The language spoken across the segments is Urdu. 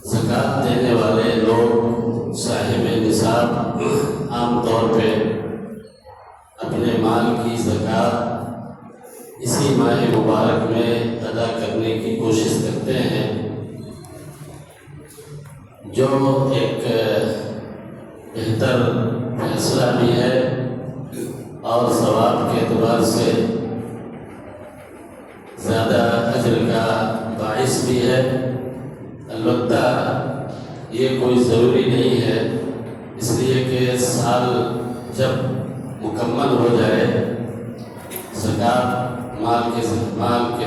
زکوٰۃ دینے والے لوگ صاحب نصاب عام طور پہ اپنے مال کی زکوٰۃ اسی ماہ مبارک میں ادا کرنے کی کوشش کرتے ہیں، جو ایک بہتر فیصلہ بھی ہے اور ثواب کے اعتبار سے زیادہ اجر کا باعث بھی ہے۔ البتہ یہ کوئی ضروری نہیں ہے، اس لیے کہ سال جب مکمل ہو جائے زکوٰۃ مال کے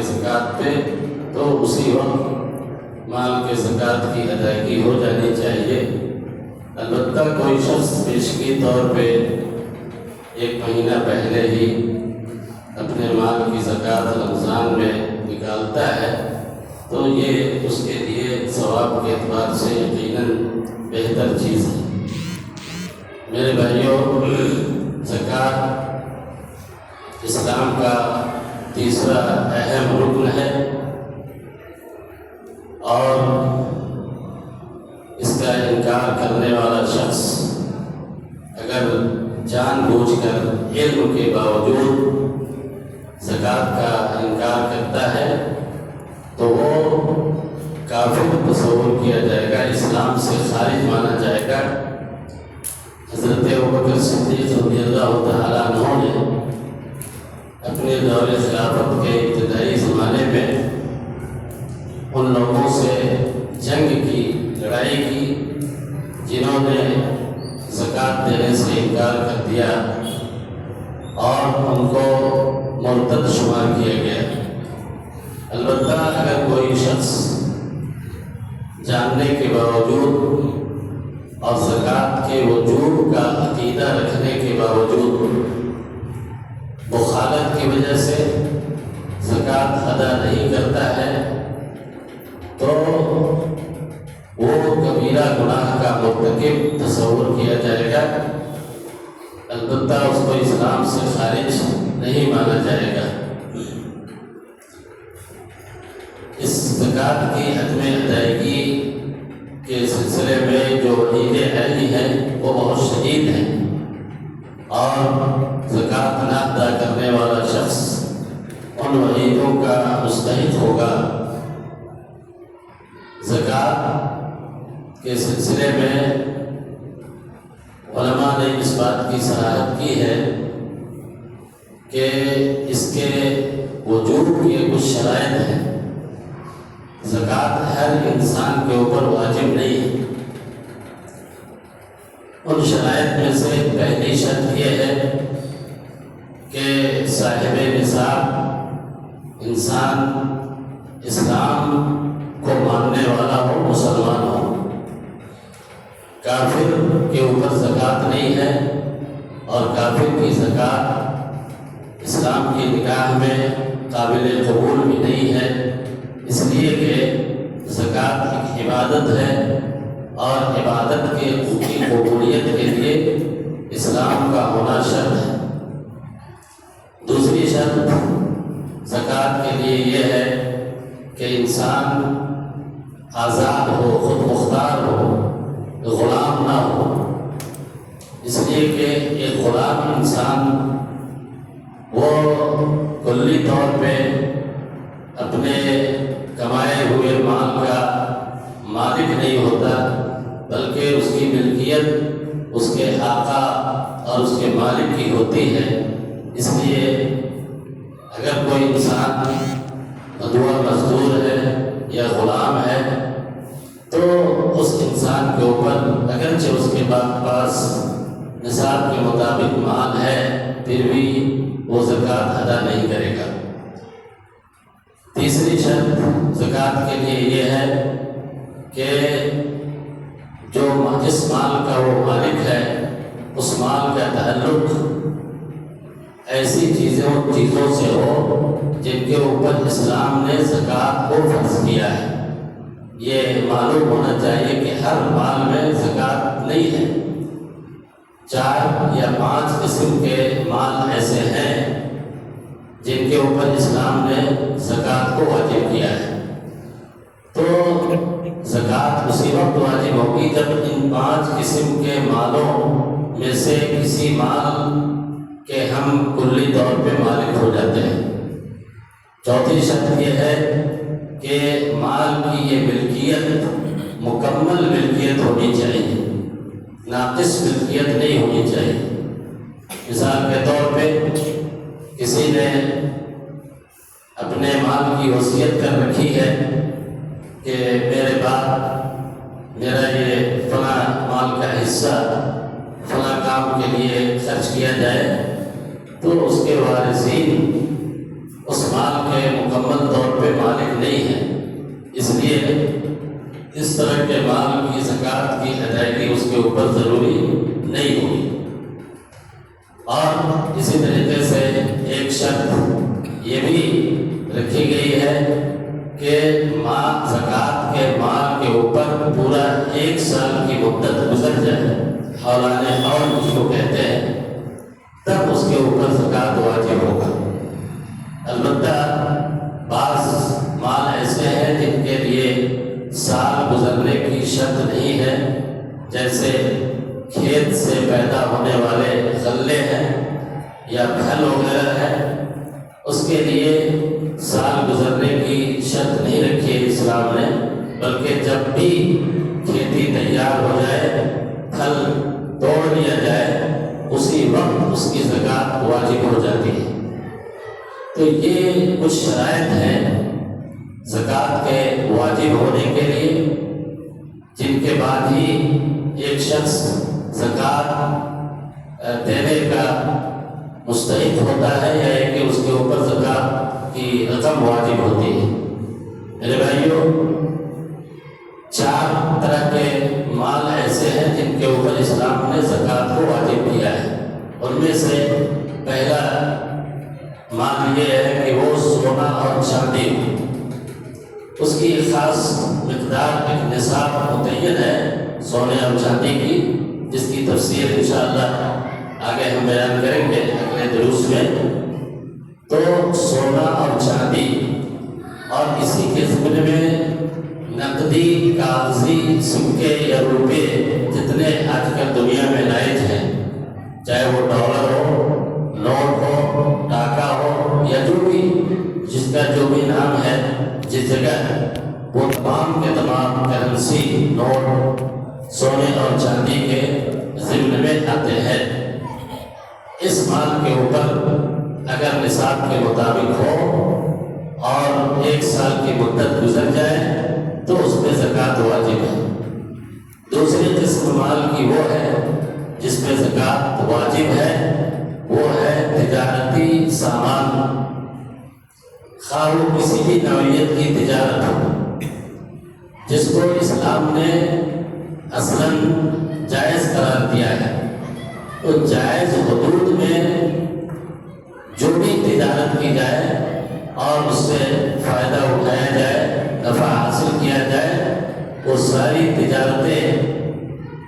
زکوٰۃ پہ، تو اسی وقت مال کے زکوٰۃ کی ادائیگی ہو جانی چاہیے۔ البتہ کوئی شخص پیشگی طور پہ ایک مہینہ پہلے ہی اپنے مال کی زکوٰۃ رمضان میں نکالتا ہے تو یہ اس کے لیے ثواب کے اعتبار سے یقیناً بہتر چیز ہے۔ میرے بھائیوں، زکوٰۃ اسلام کا تیسرا اہم رکن ہے اور اس کا انکار کرنے والا شخص اگر جان بوجھ کر علم کے باوجود زکوٰۃ کا انکار کرتا ہے تو وہ کافر تصور کیا جائے گا، اسلام سے خارج مانا جائے گا۔ حضرت ابوبکر صدیق رضی اللہ تعالیٰ عنہ نے اپنے دور خلافت کے ابتدائی زمانے میں ان لوگوں سے جنگ کی، لڑائی کی، جنہوں نے زکوٰۃ دینے سے انکار کر دیا اور ان کو مرتد شمار کیا گیا۔ البتہ اگر کوئی شخص جاننے کے باوجود اور زکوٰۃ کے وجوب کا عقیدہ رکھنے کے باوجود مخالفت کی وجہ سے زکوٰۃ ادا نہیں کرتا ہے تو وہ کبیرہ گناہ کا مرتکب تصور کیا جائے گا، البتہ اس کو اسلام سے خارج نہیں مانا جائے گا۔ اس زکوٰۃ کی عدم ادائیگی کے سلسلے میں جو وعیدیں عینی ہیں وہ بہت شدید ہیں، اور زکوٰۃ نہ ادا کرنے والا شخص ان وعیدوں کا مستحق ہوگا۔ زکوٰۃ کے سلسلے میں علماء نے اس بات کی صراحت کی ہے کہ اس کے وجوب کے کچھ شرائط ہیں۔ زکوٰۃ ہر انسان کے اوپر واجب نہیں ہے۔ ان شرائط میں سے پہلی شرط یہ ہے کہ صاحب نصاب انسان اسلام کو ماننے والا ہو، مسلمان ہو۔ کافر کے اوپر زکوٰۃ نہیں ہے اور کافر کی زکوٰۃ اسلام کی نگاہ میں قابل قبول بھی نہیں ہے، اس لیے کہ زکوٰۃ ایک عبادت ہے اور عبادت کی قبولیت کے لیے اسلام کا ہونا شرط ہے۔ دوسری شرط زکوٰۃ کے لیے یہ ہے کہ انسان آزاد ہو، خود مختار ہو، غلام نہ ہو، اس لیے کہ ایک غلام انسان وہ کلی طور پہ اپنے کمائے ہوئے مال کا مالک نہیں ہوتا، بلکہ اس کی ملکیت اس کے آقا اور اس کے مالک کی ہوتی ہے۔ اس لیے اگر کوئی انسان مدعو مزدور ہے یا غلام ہے تو اس انسان کے اوپر اگرچہ اس کے پاس نصاب کے مطابق مال ہے پھر بھی وہ زکوٰۃ ادا نہیں کرے گا۔ تیسری شرط زکوٰۃ کے لیے یہ ہے کہ جس مال کا وہ مالک ہے اس مال کا تعلق ایسی چیزوں سے ہو جن کے اوپر اسلام نے زکوٰۃ کو فرض کیا ہے۔ یہ معلوم ہونا چاہیے کہ ہر مال میں زکوٰۃ نہیں ہے۔ 4 یا 5 قسم کے مال ایسے ہیں جن کے اوپر اسلام نے زکوٰۃ کو واجب کیا ہے۔ زکوٰۃ اسی وقت واجب ہوگی جب ان 5 قسم کے مالوں میں سے کسی مال کے ہم کلی طور پہ مالک ہو جاتے ہیں۔ چوتھی شرط یہ ہے کہ مال کی یہ ملکیت مکمل ملکیت ہونی چاہیے، ناقص ملکیت نہیں ہونی چاہیے۔ مثال کے طور پہ کسی نے اپنے مال کی وصیت کر رکھی ہے کہ میرے بعد میرا یہ فلاں مال کا حصہ فلاں کام کے لیے خرچ کیا جائے، تو اس کے وارثین اس مال کے مکمل طور پہ مالک نہیں ہیں، اس لیے اس طرح کے مال کی زکوٰۃ کی ادائیگی اس کے اوپر ضروری نہیں ہوگی۔ اور اسی طریقے سے ایک شرط یہ بھی رکھی گئی ہے کہ زکوٰۃ کے مال کے اوپر پورا 1 سال کی مدت گزر جائے، حولان حول جس کو کہتے ہیں، تب اس کے اوپر زکوٰۃ واجب ہوگا۔ البتہ بعض مال ایسے ہیں جن کے لیے سال گزرنے کی شرط نہیں ہے، جیسے کھیت سے پیدا ہونے والے غلے ہیں یا پھل وغیرہ ہے، اس کے لیے سال گزرنے کی شرط نہیں رکھی ہے اسلام نے، بلکہ جب بھی کھیتی تیار ہو جائے، پھل توڑ لیا جائے، اسی وقت اس کی زکوٰۃ واجب ہو جاتی ہے۔ تو یہ کچھ شرائط ہیں زکوٰۃ کے واجب ہونے کے لیے، جن کے بعد ہی ایک شخص زکوٰۃ دینے کا مستحق ہوتا ہے، یا کہ اس کے اوپر زکوٰۃ کی رقم واجب ہوتی ہے۔ میرے بھائیوں، 4 طرح کے مال ایسے ہیں جن کے اوپر اسلام نے زکوٰۃ کو واجب کیا ہے۔ ان میں سے پہلا مال یہ ہے کہ وہ سونا اور چاندی، اس کی ایک خاص مقدار، ایک نصاب متعین ہے سونے اور چاندی کی، جس کی تفسیر انشاءاللہ آگے ہم بیان کریں گے اگلے دروس میں۔ تو سونا اور چاندی اور اسی کے ضمن میں نقدی کاغذی سکے یا روپے جتنے آج کل دنیا میں رائج ہیں، چاہے وہ ڈالر ہو، نوٹ ہو، ٹاکا ہو، یا جو بھی جس کا جو بھی نام ہے جس جگہ، وہ تمام کے تمام کرنسی نوٹ سونے اور چاندی کے ضمن میں آتے ہیں۔ اس مال کے اوپر اگر نصاب کے مطابق ہو اور 1 سال کی مدت گزر جائے تو اس پہ زکوٰۃ واجب ہے۔ دوسری قسم مال کی وہ ہے جس پہ زکوٰۃ واجب ہے، وہ ہے تجارتی سامان، خواہ وہ کسی بھی نوعیت کی تجارت ہو، جس کو اسلام نے اصلاً جائز قرار دیا ہے۔ تو جائز حدود میں جو بھی تجارت کی جائے اور اس سے فائدہ اٹھایا جائے، نفع حاصل کیا جائے، وہ ساری تجارتیں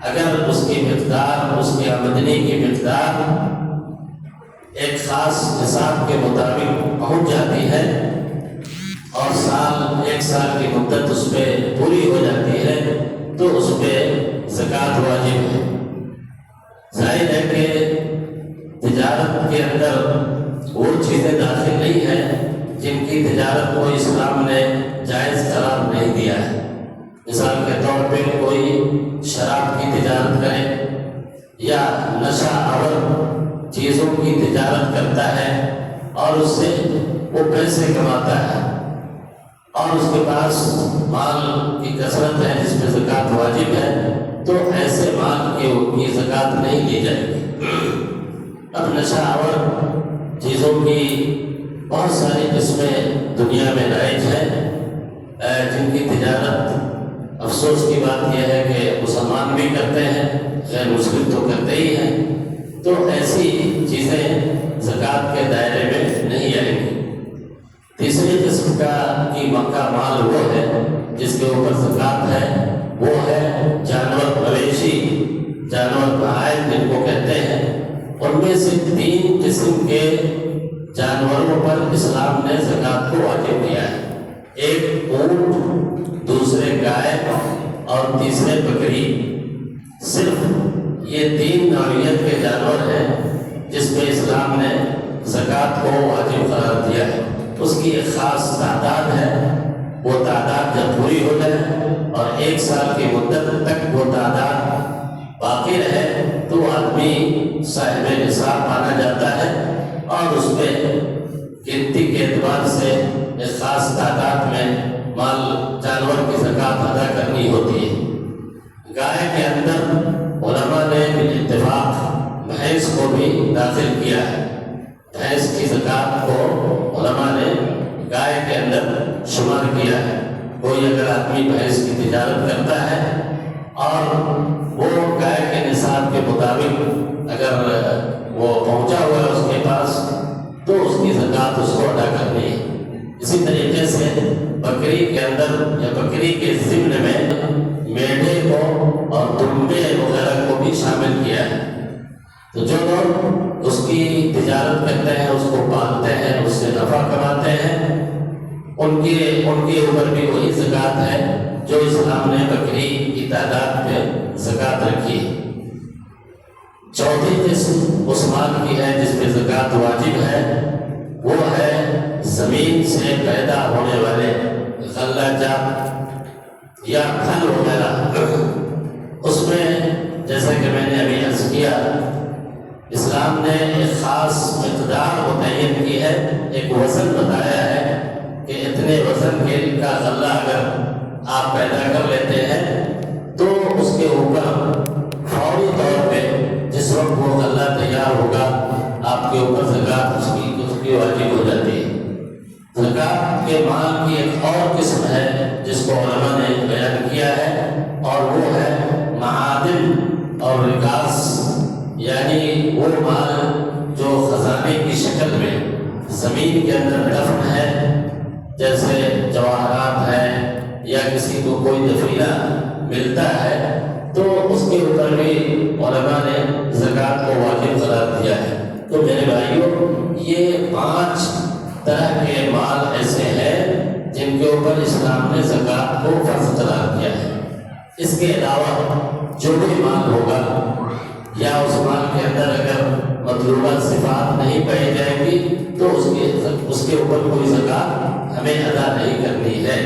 اگر اس کی مقدار، اس کی آمدنی کی مقدار ایک خاص نصاب کے مطابق پہنچ جاتی ہے اور 1 سال کی مدت اس پہ پوری ہو جاتی ہے، تو اس پہ زکوٰۃ واجب ہے۔ ظاہر ہے کہ تجارت کے اندر وہ چیزیں داخل نہیں ہیں جن کی تجارت کو اسلام نے جائز قرار نہیں دیا ہے۔ مثال کے طور پہ کوئی شراب کی تجارت کرے یا نشہ آور چیزوں کی تجارت کرتا ہے اور اس سے وہ پیسے کماتا ہے اور اس کے پاس مال کی کثرت ہے جس پہ زکوٰۃ واجب ہے، تو ایسے مال کی زکوٰۃ نہیں لی جائے گی۔ اب نشہ آور چیزوں کی بہت ساری قسمیں دنیا میں رائج ہیں، جن کی تجارت افسوس کی بات یہ ہے کہ مسلمان بھی کرتے ہیں، غیر مسلم تو کرتے ہی ہیں، تو ایسی چیزیں زکوٰۃ کے دائرے میں نہیں آئیں گی۔ تیسری قسم کی مکہ مال وہ ہے جس کے اوپر زکوٰۃ ہے، وہ ہے جانور مویشی، جانور بہائم جن کو کہتے ہیں۔ ان میں سے 3 قسم کے جانوروں پر اسلام نے زکوٰۃ کو واجب کیا ہے۔ ایک اونٹ، دوسرے گائے اور تیسرے بکری۔ صرف یہ 3 نوعیت کے جانور ہیں جس پہ اسلام نے زکوٰۃ کو واجب قرار دیا ہے۔ اس کی ایک خاص تعداد ہے، وہ تعداد جب پوری ہو جائے اور 1 سال کی مدت تک وہ تعداد باقی رہے تو آدمی صاحب نصاب مانا جاتا ہے، اور اس پہ گنتی کے اعتبار سے ایک خاص تعداد میں مال جانور کی زکوٰۃ ادا کرنی ہوتی ہے۔ گائے کے اندر علماء نے بالاتفاق بھینس کو بھی داخل کیا ہے۔ بھینس کی زکوٰۃ کو علماء نے گائے کے اندر شمار کیا ہے۔ کوئی اگر آدمی بھینس کی تجارت کرتا ہے اور وہ گائے کے نصاب کے مطابق اگر وہ پہنچا ہوا ہے اس کے پاس تو اس کی زکوٰۃ اس کو ادا کرنی ہے۔ اسی طریقے سے بکری کے اندر یا بکری کے ضمن میں میڈے کو اور دمبے وغیرہ کو بھی شامل کیا ہے۔ تو جو لوگ اس کی تجارت کرتے ہیں، اس کو پالتے ہیں، اس سے نفع کماتے ہیں، ان کے اوپر بھی وہی زکوٰۃ ہے جو اسلام نے بکری کی تعداد پہ زکوٰۃ رکھی ہے۔ چوتھی قسم اس مال کی ہے جس پہ زکوٰۃ واجب ہے، وہ ہے زمین سے پیدا ہونے والے غلہ جات یا پھل وغیرہ۔ اس میں جیسا کہ میں نے ابھی عرض کیا، اسلام نے ایک خاص مقدار متعین کی ہے، ایک وزن بتایا ہے کہ اتنے وزن کے کا غلہ اگر آپ پیدا کر لیتے ہیں تو اس کے اوپر فوری طور پہ جس وقت وہ غلہ تیار ہوگا آپ کے اوپر زکوٰۃ اس کی واجب ہو جاتی ہے۔ زکوٰۃ کے مال کی ایک اور قسم ہے جس کو علماء نے بیان کیا ہے، اور وہ ہے معادن اور رکاز، یعنی وہ مال جو خزانے کی شکل میں زمین کے اندر دفن ہے، جیسے جواہرات ہے یا کسی کو کوئی دفینہ ملتا ہے تو اس کے اوپر بھی علماء نے زکوٰۃ کو واجب قرار دیا ہے۔ تو میرے بھائیوں، یہ 5 طرح کے مال ایسے ہیں جن کے اوپر اسلام نے زکوٰۃ کو فرض قرار دیا ہے۔ اس کے علاوہ جو بھی مال ہوگا یا اس مال کے اندر اگر مطلوبہ صفات نہیں پائی جائے گی تو اس کے اوپر کوئی زکوٰۃ ہمیں ادا نہیں کرنی ہے۔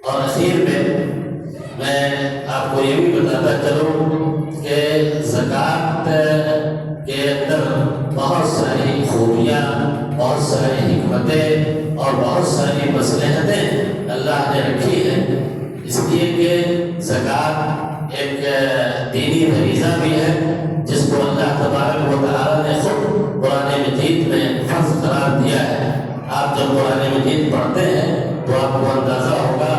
اور اخیر میں آپ کو یہ بھی بتاتا چلوں کہ زکوٰۃ کے اندر بہت ساری خوبیاں، بہت ساری حکمتیں اور بہت ساری مصلحتیں اللہ نے رکھی ہیں، اس لیے کہ زکوٰۃ ایک دینی فریضہ بھی ہے جس کو اللہ تبارک و تعالیٰ نے خود قرآن مجید میں فرض قرار دیا ہے۔ آپ جب قرآن مجید پڑھتے ہیں تو آپ کو اندازہ ہوگا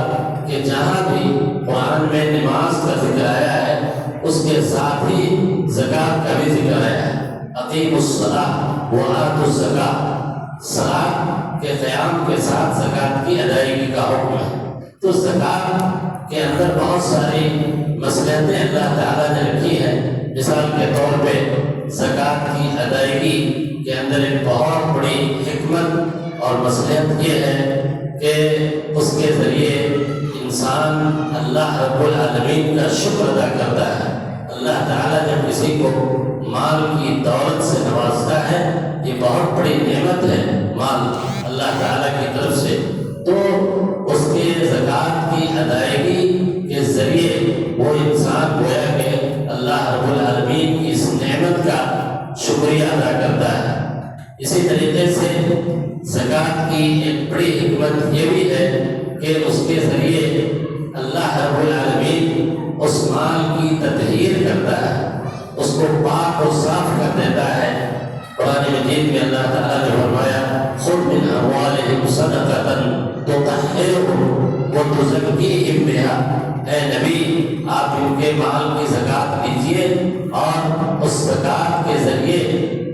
کہ جہاں بھی قرآن میں نماز کا ذکر آیا ہے اس کے ساتھ ہی زکوٰۃ کا بھی ذکر آیا ہے۔ اقیموا الصلاۃ وآتوا الزکاۃ، صلاۃ کے قیام کے ساتھ زکوٰۃ کی ادائیگی کا حکم ہے۔ تو زکوٰۃ کے اندر بہت ساری مصلحتیں اللہ تعالیٰ نے رکھی ہیں۔ مثال کے طور پہ زکوٰۃ کی ادائیگی کے اندر ایک بہت بڑی حکمت اور مصلحت یہ ہے کہ اس کے ذریعے انسان اللہ رب العالمین کا شکر ادا کرتا ہے۔ اللہ تعالیٰ جب کسی کو مال کی دولت سے نوازتا ہے، یہ بہت بڑی نعمت ہے مال اللہ تعالیٰ کی طرف سے، تو اس کے زکوٰۃ کی ادائیگی کے ذریعے وہ انسان گویا کہ اللہ رب العالمین کی اس نعمت کا شکریہ ادا کرتا ہے۔ اسی طریقے سے زکوٰۃ کی ایک بڑی حکمت یہ بھی ہے کہ اس کے ذریعے اللہ رب العالمین اس مال کی تطہیر کرتا ہے، اس کو پاک و صاف کر دیتا ہے۔ قرآن مجید میں اللہ تعالیٰ نے فرمایا خذ من اموالہم صدقۃ تطہرہم وتزکیہم بہا، اے نبی آپ ان کے مال کی زکوٰۃ لیجئے اور اس زکوٰۃ کے ذریعے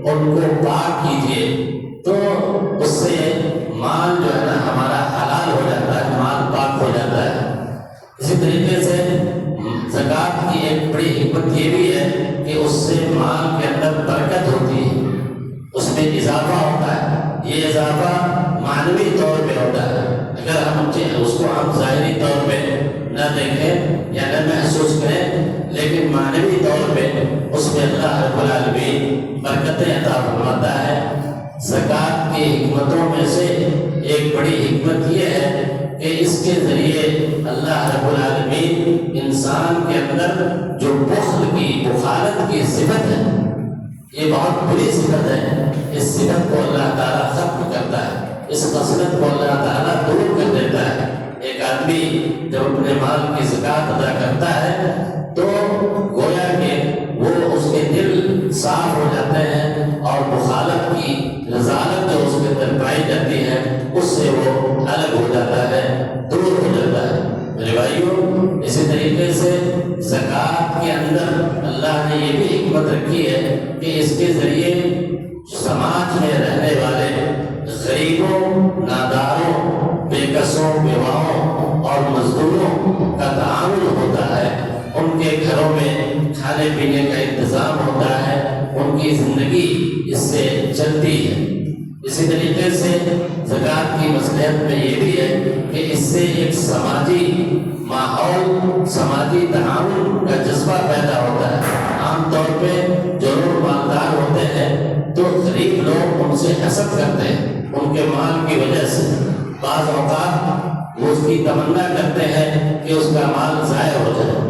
ان کو پاک کیجئے، تو اس سے مال جو ہے نا ہمارا حلال ہو جاتا ہے، مال پاک ہو جاتا ہے۔ اسی طریقے سے زکوٰۃ کی ایک بڑی حکمت یہ بھی ہے کہ اس سے مال کے اندر برکت ہوتی ہے، اس میں اضافہ ہوتا ہے۔ یہ اضافہ معنوی طور پہ ہوتا ہے، اگر ہم اس کو ظاہری طور پہ نہ دیکھیں یا نہ محسوس کریں، لیکن معنوی طور پہ اس میں اللہ رب العالمین برکتیں عطا فرماتا ہے۔ زکوٰۃ کی حکمتوں میں سے ایک بڑی حکمت یہ ہے کہ اس کے ذریعے اللہ رب العالمین انسان کے اندر جو بخل کی، بخالت کی صفت ہے، یہ بہت بری صفت ہے، اس صفت کو اللہ تعالیٰ ختم کرتا ہے، اس خصلت کو اللہ تعالیٰ دور کر دیتا ہے۔ ایک آدمی جب اپنے مال کی زکوٰۃ ادا کرتا ہے تو گویا کہ وہ اس کے دل صاف ہو جاتے ہیں اور مخالف کی رضالت جو اس کے اندر پائی جاتی ہے اس سے وہ الگ ہو جاتا ہے، دور ہو جاتا ہے۔ میرے بھائیوں، اسی طریقے سے زکوٰۃ کے اندر اللہ نے یہ بھی حکمت رکھی ہے کہ اس کے ذریعے سماج میں رہنے والے غریبوں، ناداروں، بے کسوں، بیواؤں اور مزدوروں کا تعاون ہوتا ہے، ان کے گھروں میں کھانے پینے کا انتظام ہوتا ہے، ان کی زندگی اس سے چلتی ہے۔ اسی طریقے سے زکوٰۃ کی مصلحت میں یہ بھی ہے کہ اس سے ایک سماجی ماحول، سماجی تعاون کا جذبہ پیدا ہوتا ہے۔ عام طور پہ جو لوگ مالدار ہوتے ہیں تو غریب لوگ ان سے حسد کرتے ہیں، ان کے مال کی وجہ سے بعض اوقات وہ اس کی تمنا کرتے ہیں کہ اس کا مال ضائع ہو جائے۔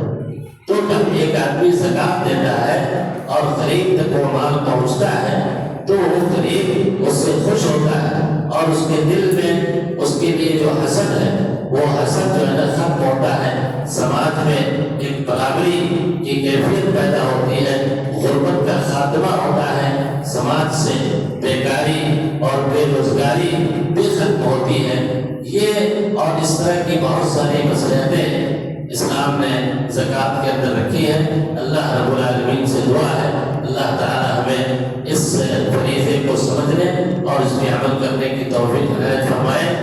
تو جب ایک آدمی زکوٰۃ دیتا ہے اور غریب تک وہ مال پہنچتا ہے تو وہ غریب اس سے خوش ہوتا ہے اور اس کے دل میں اس کے لیے جو حسد ہے وہ حسد جو ہے نا ختم ہوتا ہے۔ سماج میں ایک برابری کی کیفیت پیدا ہوتی ہے، غربت کا خاتمہ ہوتا ہے، سماج سے بیکاری اور بے روزگاری بھی ختم ہوتی ہے۔ یہ اور اس طرح کی بہت ساری مصلحتیں اسلام نے زکوٰۃ کے اندر رکھی ہے۔ اللہ رب العالمین سے دعا ہے اللہ تعالی ہمیں اس فریضے کو سمجھنے اور اس پہ عمل کرنے کی توفیق عنایت فرمائے۔